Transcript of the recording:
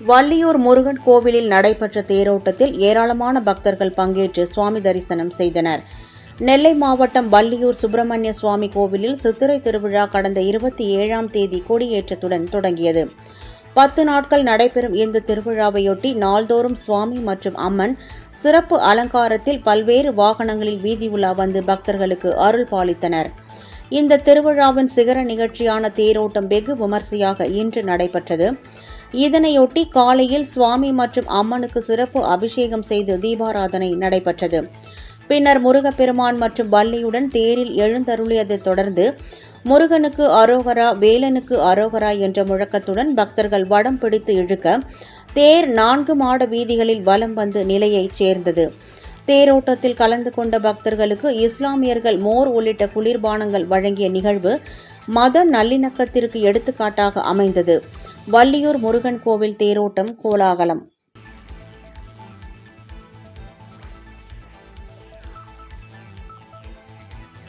வள்ளியூர் முருகன் கோவிலில் நடைபெற்ற தேரோட்டத்தில் ஏராளமான பக்தர்கள் பங்கேற்று சுவாமி தரிசனம் செய்தனர். நெல்லை மாவட்டம் வள்ளியூர் சுப்பிரமணிய சுவாமி கோவிலில் சித்திரை திருவிழா கடந்த 27ஆம் தேதி கொடியேற்றத்துடன் தொடங்கியது. 10 நாட்கள் நடைபெறும் இந்த திருவிழாவையொட்டி நாள்தோறும் சுவாமி மற்றும் அம்மன் சிறப்பு அலங்காரத்தில் பல்வேறு வாகனங்களில் வீதி உலா வந்து பக்தர்களுக்கு அருள் பாலித்தனர். இந்த திருவிழாவின் சிகர நிகழ்ச்சியான தேரோட்டம் வெகு விமர்சையாக இன்று நடைபெற்றது. இதனையொட்டி காலையில் சுவாமி மற்றும் அம்மனுக்கு சிறப்பு அபிஷேகம் செய்து தீபாராதனை நடைபெற்றது. பின்னர் முருகப்பெருமான் மற்றும் வள்ளியுடன் தேரில் எழுந்தருளியதைத் தொடர்ந்து முருகனுக்கு அரோகரா, வேலனுக்கு அரோகரா என்ற முழக்கத்துடன் பக்தர்கள் வடம் பிடித்து இழுக்க தேர் 4 மாட வீதிகளில் வலம் வந்து நிலையைச் சேர்ந்தது. தேரோட்டத்தில் கலந்து கொண்ட பக்தர்களுக்கு இஸ்லாமியர்கள் மோர் உள்ளிட்ட குளிர்பானங்கள் வழங்கிய நிகழ்வு மத நல்லிணக்கத்திற்கு எடுத்துக்காட்டாக அமைந்தது. வள்ளியூர் முருகன் கோவில் தேரோட்டம் கோலாகலம்.